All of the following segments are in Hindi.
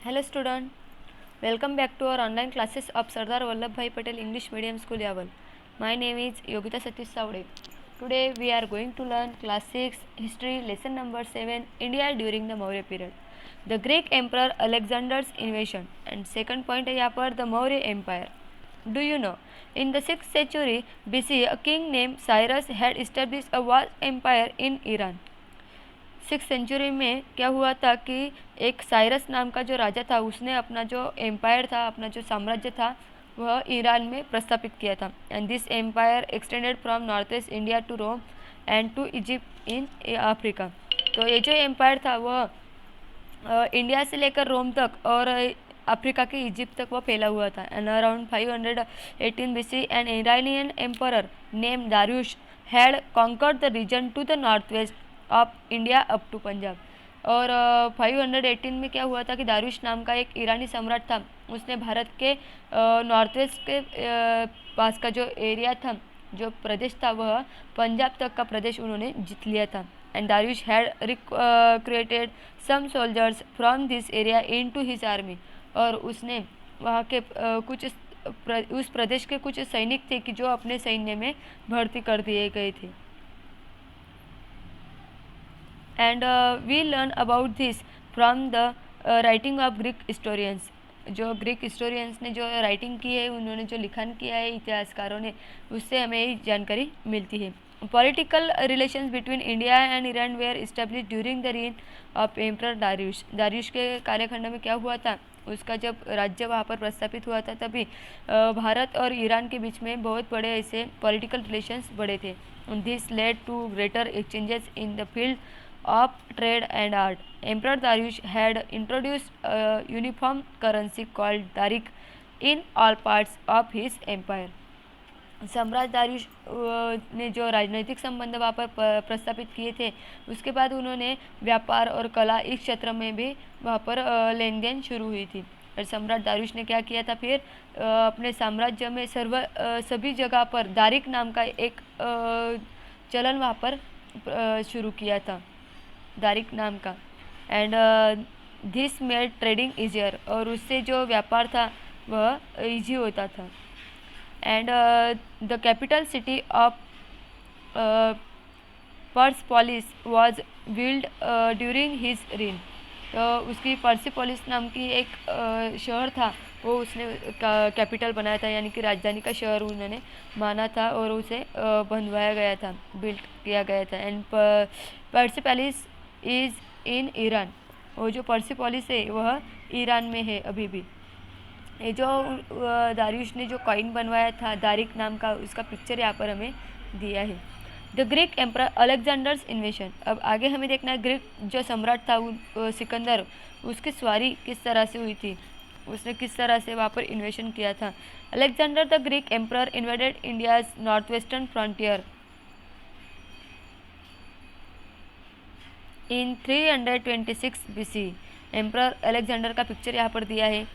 Hello student, welcome back to our online classes of Sardar Vallabhbhai Patel English Medium School Yaval. My name is Yogita Satish Savde. Today we are going to learn class 6 history lesson number 7 India during the Maurya period. The Greek Emperor Alexander's invasion and second point है यहाँ पर the Maurya Empire. Do you know? In the 6th century BC, a king named Cyrus had established a vast empire in Iran. 6th century में क्या हुआ था कि एक साइरस नाम का जो राजा था उसने अपना जो एम्पायर था, अपना जो साम्राज्य था वह ईरान में प्रस्थापित किया था. And this empire extended from north east India to Rome and to Egypt in Africa. तो ये जो एम्पायर था वह इंडिया से लेकर रोम तक और अफ्रीका के इजिप्ट तक वह फैला हुआ था. And around 518 BC an Iranian emperor name Darius had conquered the region to the north west of India up to Punjab. और 518 में क्या हुआ था कि दारुश नाम का एक ईरानी सम्राट था, उसने भारत के नॉर्थ वेस्ट के पास का जो एरिया था, जो प्रदेश था, वह पंजाब तक का प्रदेश उन्होंने जीत लिया था. And Darius had recruited some soldiers from this area into his army. और उसने वहाँ के उस प्रदेश के कुछ सैनिक थे कि जो अपने सैन्य में भर्ती कर दिए गए थे. And we learn about this from the writing of Greek historians. जो ग्रीक हिस्टोरियंस ने जो राइटिंग की है, उन्होंने जो लिखन किया है इतिहासकारों ने, उससे हमें ये जानकारी मिलती है. Political relations between India and Iran were established during the reign of emperor Darius. Darius के कार्यखंड में क्या हुआ था, उसका जब राज्य वहाँ पर प्रस्थापित हुआ था तभी भारत और ईरान के बीच में बहुत बड़े ऐसे पॉलिटिकल रिलेशंस बढ़े थे. This led to greater exchanges in the field of trade and art. Emperor Darius had introduced a uniform currency called darik in all parts of his empire. सम्राट दारियुश ने जो राजनीतिक संबंध वहाँ पर प्रस्थापित किए थे, उसके बाद उन्होंने व्यापार और कला इस क्षेत्र में भी वहाँ पर लेन देन शुरू हुई थी. और सम्राट दारियुश ने क्या किया था, फिर अपने साम्राज्य में सभी जगह पर दारिक नाम का एक चलन वहाँ पर शुरू किया था, दारिक नाम का. And this made trading easier. और उससे जो व्यापार था वह ईजी होता था. And the capital city of Persepolis was build during his reign. तो उसकी पर्सिपोलिस नाम की एक शहर था, वो उसने कैपिटल बनाया था, यानी कि राजधानी का शहर उन्होंने माना था और उसे बनवाया गया था, बिल्ड किया गया था. And Persepolis is in Iran. वो जो पर्सिपोलिस है वह ईरान में है अभी भी. ये जो दारियुश ने जो कॉइन बनवाया था दारिक नाम का, उसका पिक्चर यहाँ पर हमें दिया है. The Greek emperor Alexander's इन्वेशन. अब आगे हमें देखना है ग्रीक जो सम्राट था सिकंदर, उसकी सवारी किस तरह से हुई थी, उसने किस तरह से वहाँ पर इन्वेशन किया था. Alexander the Greek emperor invaded India's north western frontier in 326 BC. Emperor Alexander का पिक्चर यहाँ पर दिया है,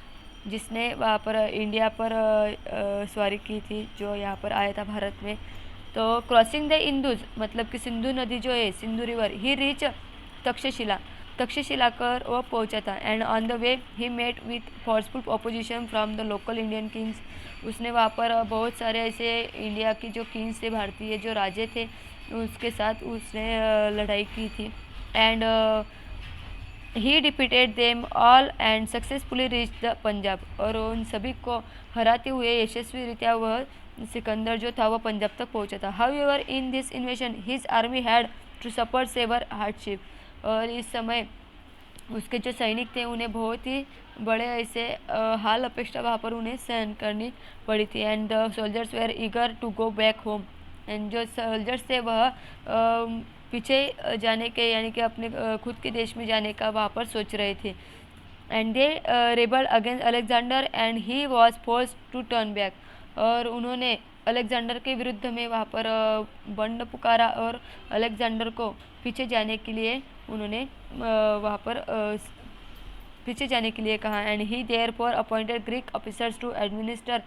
जिसने वहाँ पर इंडिया पर सवारी की थी, जो यहाँ पर आया था भारत में. तो क्रॉसिंग द इंदुज, मतलब कि सिंधु नदी जो है, Sindhu river, he reach Takshashila कर वो पहुँचा था. And on the way he met with forceful opposition from the local Indian kings. उसने वहाँ पर बहुत सारे ऐसे इंडिया के जो किंग्स थे, भारतीय जो राजे थे, उसके साथ उसने लड़ाई की थी. And he defeated them all and successfully reach the Punjab. और उन सभी को हराते हुए यशस्वी रीत्या वह सिकंदर जो था वह पंजाब तक पहुंचा था. However in this invasion his army had to suffer severe hardship. और इस समय उसके जो सैनिक थे उन्हें बहुत ही बड़े ऐसे हाल अपेक्षा वहाँ पर उन्हें सहन करनी पड़ी थी. And the soldiers were eager to go back home. And जो सोल्जर्स थे वह पीछे जाने के, यानी कि अपने खुद के देश में जाने का वहाँ पर सोच रहे थे. And they rebel against Alexander and he was forced to turn back. और उन्होंने अलेक्जेंडर के विरुद्ध में वहाँ पर बंड पुकारा और अलेक्जेंडर को पीछे जाने के लिए उन्होंने वहाँ पर पीछे जाने के लिए कहा. And he therefore appointed Greek officers to administer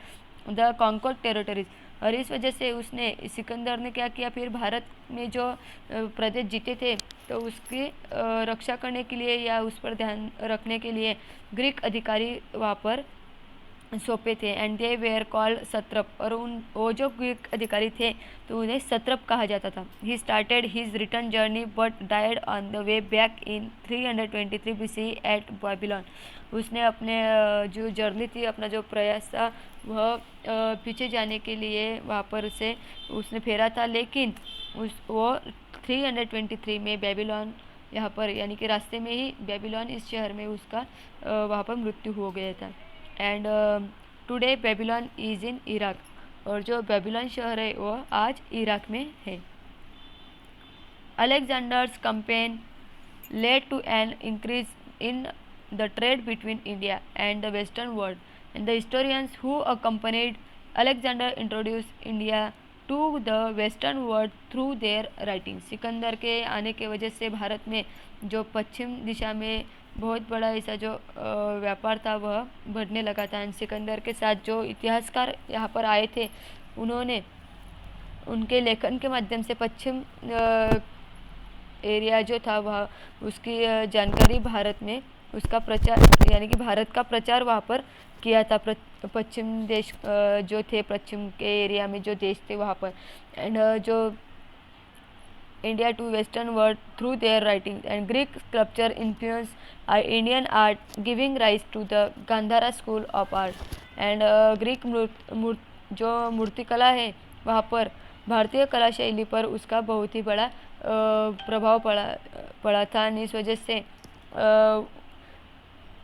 the conquered territories. और इस वजह से उसने सिकंदर ने क्या किया, फिर भारत में जो प्रदेश जीते थे तो उसकी रक्षा करने के लिए या उस पर ध्यान रखने के लिए ग्रीक अधिकारी वहाँ पर सौंपे थे। एंड दे वेयर कॉल्ड सत्रप, और वो जो ग्रीक अधिकारी थे तो उन्हें सत्रप कहा जाता था। He started his return journey but died on the way back in 323 BCE at Babylon. उसने अपने जो जर्नी थी, अपना जो प्रयास था वह पीछे जाने के लिए वहाँ पर उसने फेरा था, लेकिन वो 323 में बेबीलोन यहाँ पर यानी कि रास्ते में ही बेबीलोन इस शहर में उसका वहाँ पर मृत्यु हो गया था। And today Babylon is in Iraq, और जो बेबीलोन शहर है वो आज इराक में है। Alexander's campaign led to an increase in the trade between India and the Western world, and the historians who accompanied Alexander introduced India to the Western world through their writings। Sikandar के आने के वजह से भारत में जो पश्चिम दिशा में बहुत बड़ा ऐसा जो व्यापार था वह बढ़ने लगा था। सिकंदर के साथ जो इतिहासकार यहाँ पर आए थे उन्होंने उनके लेखन के माध्यम से पश्चिम एरिया जो था वह उसकी जानकारी भारत में उसका प्रचार यानी कि भारत का प्रचार वहाँ पर किया था। पश्चिम देश जो थे, पश्चिम के एरिया में जो देश थे वहाँ पर, एंड जो India to western world through their writing and Greek sculpture influence Indian art giving rise to the Gandhara school of art. And Greek जो मूर्तिकला है वहाँ पर भारतीय कला शैली पर उसका बहुत ही बड़ा प्रभाव पड़ा था। इस वजह से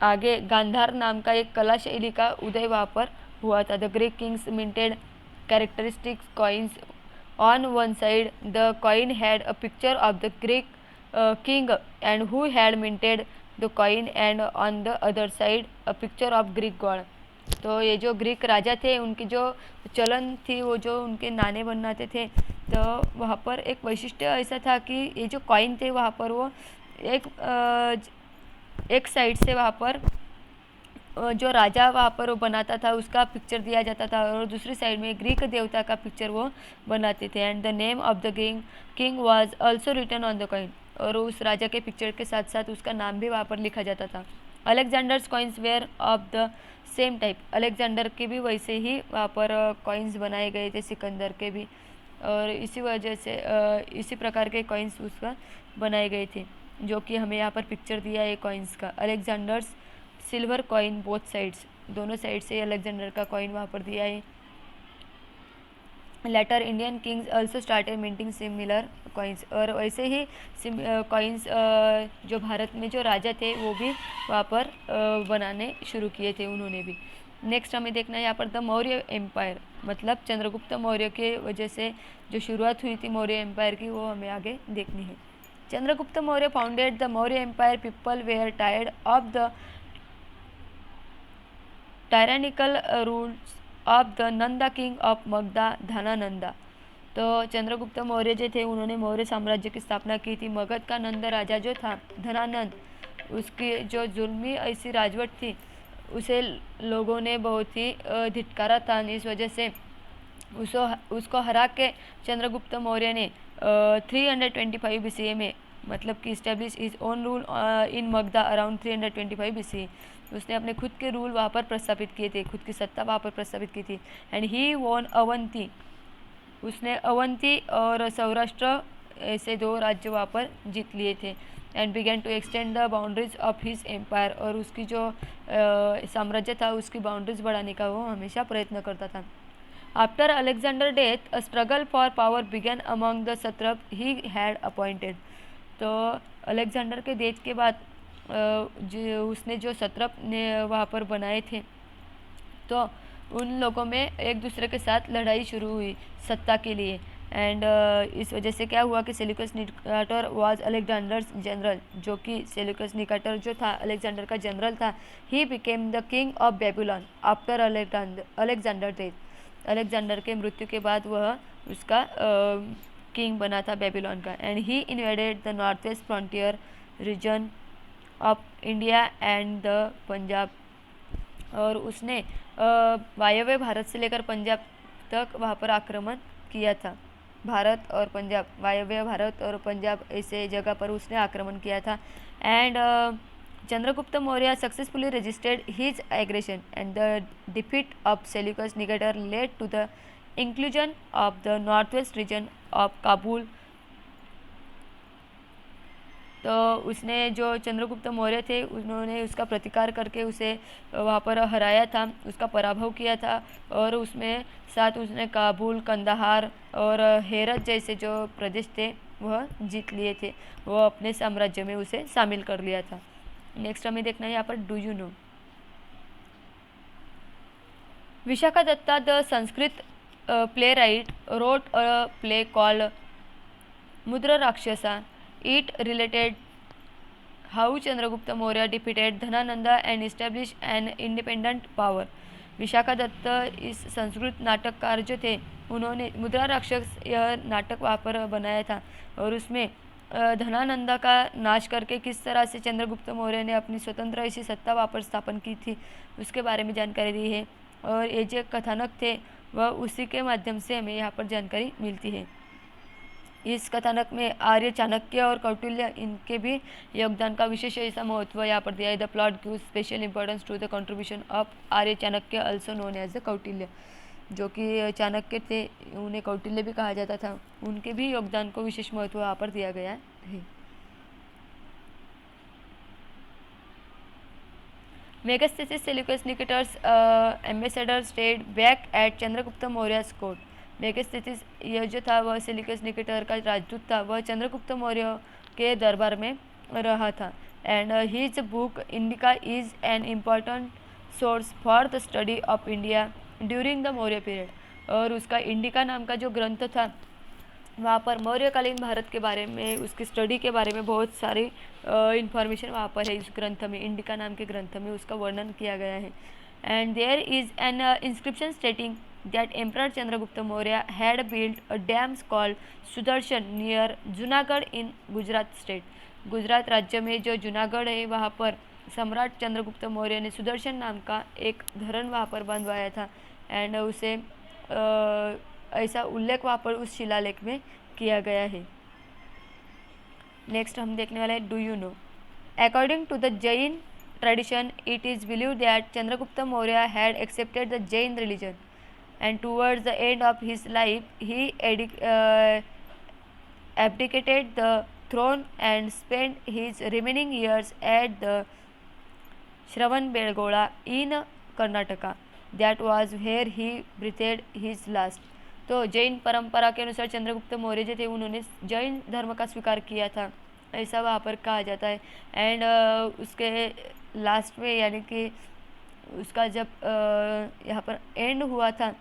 आगे गांधार नाम का एक कला शैली का उदय वहाँ पर हुआ था। The Greek Kings minted characteristics coins on one side the coin had a picture of the Greek king and who had minted the coin and on the other side a picture of Greek God. तो ये जो ग्रीक राजा थे उनकी जो चलन थी वो जो उनके नाने बनाते थे तो वहाँ पर एक वैशिष्ट्य ऐसा था कि ये जो कॉइन थे वहाँ पर वो एक साइड से वहाँ पर जो राजा वहाँ पर वो बनाता था उसका पिक्चर दिया जाता था और दूसरी साइड में ग्रीक देवता का पिक्चर वो बनाते थे। And the name of the king was also written on the coin, और उस राजा के पिक्चर के साथ साथ उसका नाम भी वहाँ पर लिखा जाता था। Alexander's coins were of the same type, Alexander के भी वैसे ही वहाँ पर कॉइन्स बनाए गए थे, सिकंदर के भी, और इसी वजह से इसी प्रकार के कॉइन्स उसका बनाए गए थे जो कि हमें यहाँ पर पिक्चर दिया है कॉइन्स का। Alexander's silver coin both sides, दोनों साइड से अलेक्जेंडर का कॉइन वहाँ पर दिया है। Later Indian kings also started minting similar coins, और वैसे ही कॉइन्स जो भारत में जो राजा थे वो भी वहाँ पर बनाने शुरू किए थे उन्होंने भी। नेक्स्ट हमें देखना है यहाँ पर द मौर्य एम्पायर, मतलब चंद्रगुप्त मौर्य के वजह से जो शुरुआत हुई थी मौर्य एम्पायर की वो हमें आगे देखनी है। Chandragupta Maurya founded the Maurya empire, people were tired of the tyrannical rules of the Nanda king of Magadha Dhanananda. तो चंद्रगुप्त मौर्य जो थे उन्होंने मौर्य साम्राज्य की स्थापना की थी। मगध का नंद राजा जो था धनानंद, उसकी जो जुल्मी ऐसी राजवट थी उसे लोगों ने बहुत ही धिक्कारा था। इस वजह से उसको हरा के चंद्रगुप्त मौर्य ने 325 BCE में मतलब कि establish is own rule in Magadha around 325 BCE। उसने अपने खुद के रूल वहाँ पर प्रस्थापित किए थे, खुद की सत्ता वहाँ पर प्रस्थापित की थी। एंड ही वॉन अवंती, उसने अवंती और सौराष्ट्र ऐसे दो राज्य वहाँ पर जीत लिए थे। And begin to extend the boundaries of his empire, और उसकी जो साम्राज्य था उसकी बाउंड्रीज बढ़ाने का वो हमेशा प्रयत्न करता था। After Alexander death a struggle for power began among the satrap he had appointed. तो अलेक्जेंडर के डेथ के बाद उसने जो सत्रप ने वहाँ पर बनाए थे तो उन लोगों में एक दूसरे के साथ लड़ाई शुरू हुई सत्ता के लिए। एंड इस वजह से क्या हुआ कि सेल्यूकस निकाटर वाज अलेक्जेंडर्स जनरल, जो कि सेल्यूकस निकाटर जो था अलेक्जेंडर का जनरल था। He became the king of Babylon after Alexander death, Alexander के मृत्यु के बाद वह उसका किंग बना था बेबीलोन का। And he invaded the north west frontier region of India and the Punjab और उसने वायव्य भारत से लेकर पंजाब तक वहाँ पर आक्रमण किया था। भारत और पंजाब, वायव्य भारत और पंजाब ऐसे जगह पर उसने आक्रमण किया था। And Chandragupta Maurya successfully resisted his aggression and the defeat of Seleucus Nicator led to the inclusion of the northwest region of Kabul। तो उसने जो चंद्रगुप्त मौर्य थे उन्होंने उसका प्रतिकार करके उसे वहाँ पर हराया था, उसका पराभव किया था और उसमें साथ उसने काबुल, कंदाहार और हेरत जैसे जो प्रदेश थे वह जीत लिए थे, वह अपने साम्राज्य में उसे शामिल कर लिया था। नेक्स्ट हमें देखना है यहाँ पर do you know. Vishakhadatta the Sanskrit playwright wrote a play called Mudra Rakshasa. It related how Chandragupta Maurya defeated Dhanananda and established an independent power। Vishakha Datta इस संस्कृत नाटककार जो थे उन्होंने मुद्रा राक्षस यह नाटक वहाँ पर बनाया था और उसमें धनानंदा का नाश करके किस तरह से चंद्रगुप्त मौर्य ने अपनी स्वतंत्र ऐसी सत्ता वहाँ पर स्थापन की थी उसके बारे में जानकारी दी है। और ये जो कथानक थे वह उसी के माध्यम से हमें यहाँ पर जानकारी मिलती है। इस कथानक में आर्य, चाणक्य और कौटिल्य इनके भी योगदान का विशेष ऐसा महत्व यहाँ पर दिया है। The plot gives special importance to the contribution of Arya Chanakya also known as the Kautilya. जो कि चाणक्य थे उन्हें कौटिल्य भी कहा जाता था, उनके भी योगदान को विशेष महत्व यहाँ पर दिया गया है। Megasthenes Seleucus Nicator's ambassador stayed back at Chandragupta Maurya's court। Megasthenes यह जो था वह सेल्यूकस निकेटर का राजदूत था, वह चंद्रगुप्त मौर्य के दरबार में रहा था। And his book indica is an important source for the study of India during the Maurya period. और उसका इंडिका नाम का जो ग्रंथ था वहाँ पर मौर्यकालीन भारत के बारे में, उसकी स्टडी के बारे में बहुत सारी इंफॉर्मेशन वहाँ पर है। इस ग्रंथ में, इंडिका नाम के ग्रंथ में उसका वर्णन किया गया है। And there is an inscription stating that emperor Chandragupta Maurya had built a dams called Sudarshan near Junagadh in Gujarat state. Gujarat राज्य में जो जूनागढ़ है वहाँ पर सम्राट चंद्रगुप्त मौर्य ने सुदर्शन नाम का एक धरण वहाँ पर बंधवाया था। एंड उसे ऐसा उल्लेख वहाँ पर उस शिलालेख में किया गया है। नेक्स्ट हम देखने वाले हैं do you know. According to the Jain tradition it is believe that Chandragupta Maurya had accepted the Jain religion and towards the end of his life he abdicated the throne and spent his remaining years at the Shravanbelgola in Karnataka। That was where he breathed his last। तो जैन परंपरा के अनुसार चंद्रगुप्त मौर्य जो थे उन्होंने जैन धर्म का स्वीकार किया था, ऐसा वहाँ पर कहा जाता है। एंड उसके लास्ट में यानी कि उसका जब यहाँ पर एंड हुआ था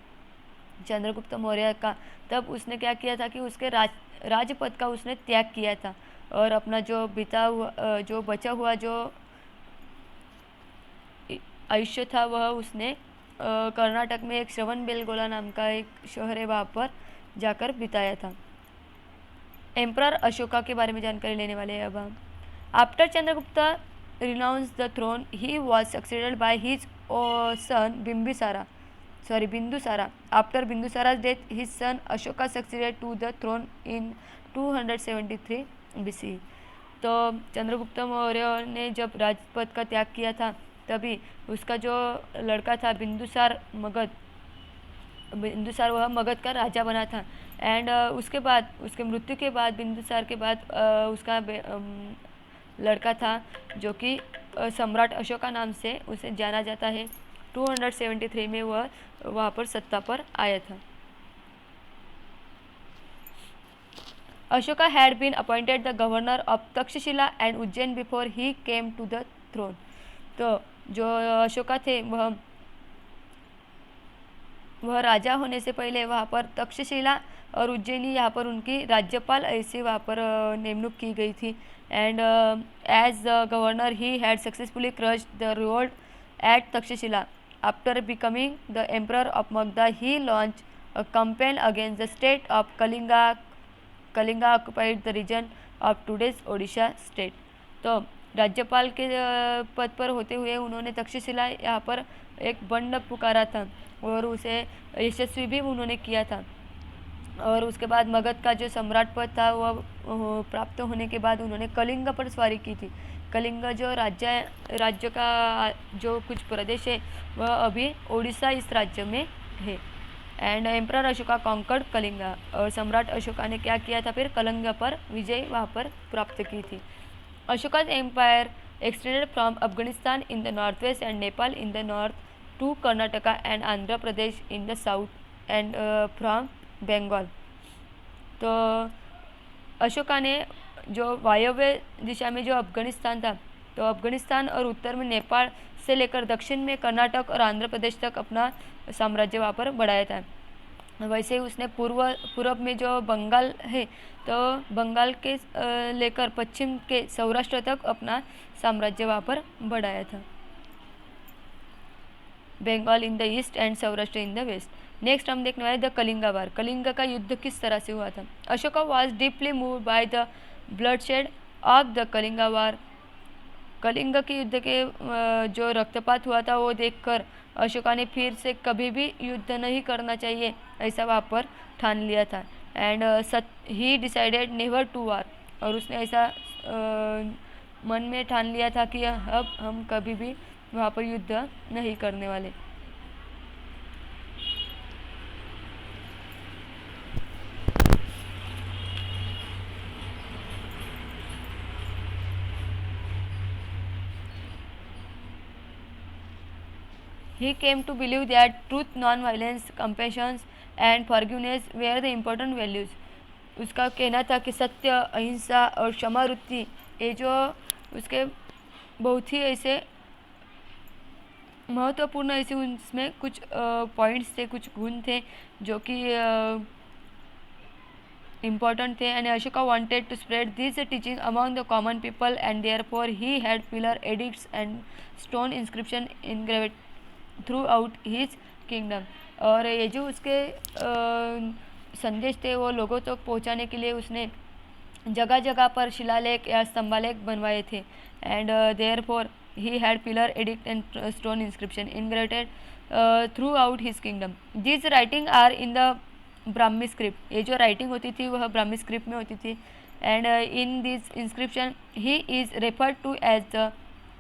चंद्रगुप्त मौर्य का, तब उसने क्या किया था कि उसके राजपद का उसने त्याग किया था और अपना जो बचा हुआ जो आयुष्य था वह उसने कर्नाटक में एक श्रवणबेलगोला नाम का एक शहर है वहाँ पर जाकर बिताया था। एम्परर अशोका के बारे में जानकारी लेने वाले हैं अब हम। After Chandragupta renounce the throne he was succeeded by his son Bindusara. After Bindusara's death his son Ashoka succeeded to the throne in 273 BC। तो चंद्रगुप्त मौर्य ने जब राजपद का त्याग किया था तभी उसका जो लड़का था बिंदुसार वह मगध का राजा बना था। एंड उसके बाद, उसके मृत्यु के बाद, बिंदुसार के बाद उसका लड़का था जो कि सम्राट अशोका नाम से उसे जाना जाता है। 273 में वह वहाँ पर सत्ता पर आया था। Ashoka had been appointed the governor of Takshashila and Ujjain before he came to the throne. तो जो अशोका थे वह राजा होने से पहले वहाँ पर तक्षशिला और उज्जैनी यहाँ पर उनकी राज्यपाल ऐसे वहाँ पर नियुक्त की गई थी। And as the governor he had successfully crushed the revolt at Takshashila. After becoming the emperor of Magadha he launch a campaign against the state of Kalinga occupied the region of today's Odisha state. तो राज्यपाल के पद पर होते हुए उन्होंने तक्षशिला यहाँ पर एक बंड पुकारा था और उसे यशस्वी भी उन्होंने किया था। और उसके बाद मगध का जो सम्राट पद था वह प्राप्त होने के बाद उन्होंने कलिंग पर स्वारी की थी। कलिंग जो राज्य का जो कुछ प्रदेश है वह अभी उड़ीसा इस राज्य में है। And emperor Ashoka conquered Kalinga, और सम्राट अशोका ने क्या किया था, फिर कलिंग पर विजय वहाँ पर प्राप्त की थी। अशोका's empire extended from Afghanistan in the northwest and Nepal in the north to Karnataka and Andhra Pradesh in the south and from Bengal। तो अशोका ने जो वायव्य दिशा में जो अफगानिस्तान था, तो अफगानिस्तान और उत्तर में नेपाल से लेकर दक्षिण में कर्नाटक और आंध्र प्रदेश तक अपना साम्राज्य वहाँ पर बढ़ाया था। वैसे ही उसने पूर्व में जो बंगाल है, तो बंगाल के लेकर पश्चिम के सौराष्ट्र तक अपना साम्राज्य वहाँ पर बढ़ाया था। Bengal in the east and Saurashtra in the west. Next हम देखने वाले द कलिंगा वार। कलिंग का युद्ध किस तरह से हुआ था। Ashoka was deeply moved by the bloodshed of the Kalinga war. Kalinga के युद्ध के जो रक्तपात हुआ था वो देखकर अशोका ने फिर से कभी भी युद्ध नहीं करना चाहिए ऐसा वहाँ पर ठान लिया था। And he decided never to war, और उसने ऐसा मन में ठान लिया था कि अब हम कभी भी वहाँ पर युद्ध नहीं करने वाले। He came to believe that truth, non-violence, compassion and forgiveness were the important values। उसका कहना था कि सत्य, अहिंसा और क्षमावृत्ति ये जो उसके बहुत ही ऐसे महत्वपूर्ण ऐसे उसमें कुछ पॉइंट्स थे, कुछ गुण थे जो कि important थे। and Ashoka wanted to spread these teachings among the common people and therefore he had pillar edicts and stone inscription engraved throughout his kingdom। और ये जो उसके संदेश थे वो लोगों तक पहुंचाने के लिए उसने जगह जगह पर शिलालेख या स्तंभालेख बनवाए थे। And therefore he had pillar edict and stone inscription engraved throughout his kingdom। These writing are in the Brahmi script. ये जो राइटिंग होती थी वह ब्राह्मी स्क्रिप्ट में होती थी। And in this inscription he is referred to as the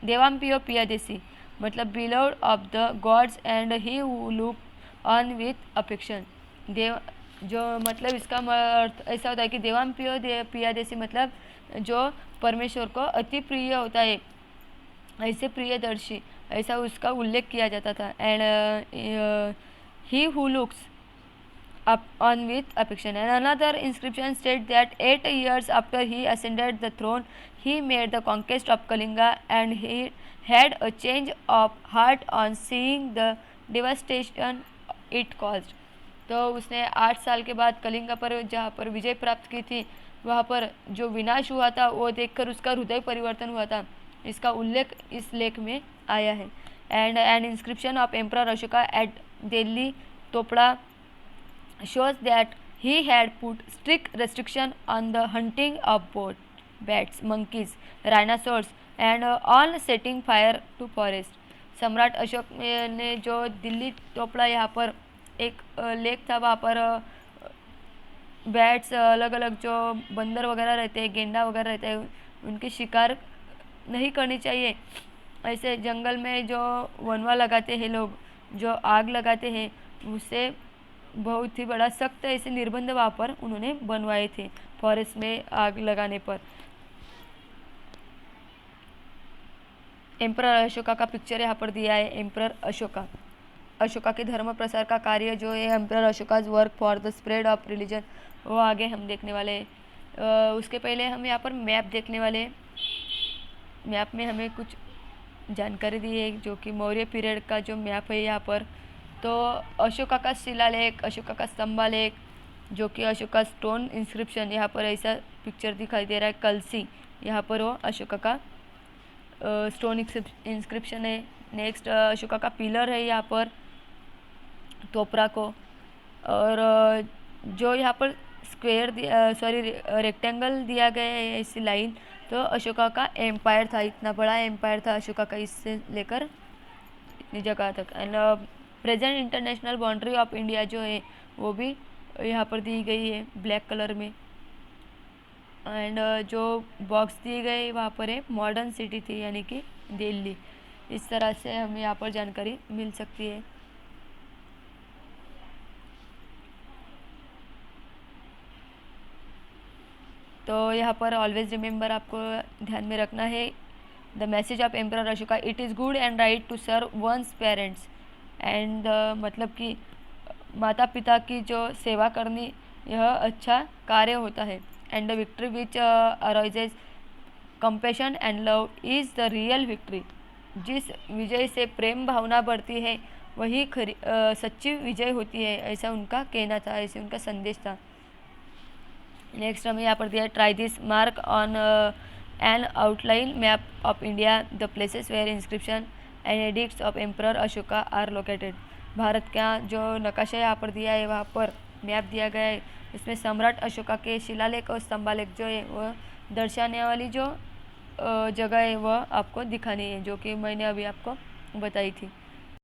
Devanampiya Piyadasi, मतलब beloved of the gods and he who look on with affection. देव जो मतलब इसका अर्थ ऐसा होता है कि देवाम्पियो पियादेसी मतलब जो परमेश्वर को अति प्रिय होता है, ऐसे प्रियदर्शी, ऐसा उसका उल्लेख किया जाता था। And he who looks up on with affection। And another inscription states that 8 years after he ascended the throne he made the conquest of Kalinga and he had a change of heart on seeing the devastation it caused। तो उसने 8 साल के बाद कलिंगा पर जहाँ पर विजय प्राप्त की थी वहाँ पर जो विनाश हुआ था वो देखकर उसका हृदय परिवर्तन हुआ था। इसका उल्लेख इस लेख में आया है। And an inscription of emperor Ashoka at Delhi Topra shows that he had put strict restriction on the hunting of both bats, monkeys, rhinoceros and on setting fire to forest। सम्राट अशोक ने जो दिल्ली टोपड़ा यहाँ पर एक लेक था वहाँ पर बैट्स, अलग अलग जो बंदर वगैरह रहते हैं, गेंडा वगैरह रहते हैं, उनकी शिकार नहीं करनी चाहिए। ऐसे जंगल में जो वनवा लगाते हैं लोग, जो आग लगाते हैं, उससे बहुत ही बड़ा सख्त ऐसे निर्बंध वहाँ पर उन्होंने बनवाए थे फॉरेस्ट में आग लगाने पर। एम्परर अशोका का पिक्चर यहाँ पर दिया है। एम्परर अशोका, अशोका के धर्म प्रसार का कार्य जो है emperor Ashoka's work for the spread of religion, वो आगे हम देखने वाले हैं। उसके पहले हम यहाँ पर मैप देखने वाले हैं। मैप में हमें कुछ जानकारी दी है जो कि मौर्य पीरियड का जो मैप है यहाँ पर। तो अशोका का शिलालेख, अशोका का स्तंभालेख, जो कि अशोका स्टोन इंस्क्रिप्शन, यहाँ पर ऐसा पिक्चर दिखाई दे रहा है कलसी, यहाँ पर वो अशोका का स्टोन इंस्क्रिप्शन है। नेक्स्ट अशोका का पिलर है यहाँ पर तोपरा को, और जो यहाँ पर स्क्वायर रेक्टेंगल दिया गया है ऐसी लाइन, तो अशोका का एम्पायर था, इतना बड़ा एम्पायर था अशोका का, इससे लेकर इतनी जगह तक। And present international boundary of India जो है वो भी यहाँ पर दी गई है ब्लैक कलर में। एंड जो बॉक्स दिए गए वहाँ पर है मॉडर्न सिटी थी, यानी कि दिल्ली। इस तरह से हमें यहाँ पर जानकारी मिल सकती है। तो यहाँ पर ऑलवेज रिमेंबर आपको ध्यान में रखना है, the message of emperor Ashoka, it is good and right to serve one's parents. And मतलब कि माता पिता की जो सेवा करनी यह अच्छा कार्य होता है। And the victory which arises compassion and love is the real victory. जिस विजय से प्रेम भावना बढ़ती है वही सच्ची विजय होती है, ऐसा उनका कहना था, ऐसे उनका संदेश था। नेक्स्ट हमें यहाँ पर दिया है, try this mark on an outline map of India the places where inscription and edicts of emperor Ashoka are located. Bharat का जो नक्शा यहाँ पर दिया है, वहाँ पर मैप दिया गया है, इसमें सम्राट अशोका के शिलालेख और स्तंभालेख जो है वह दर्शाने वाली जो जगह है वह आपको दिखानी है, जो कि मैंने अभी आपको बताई थी।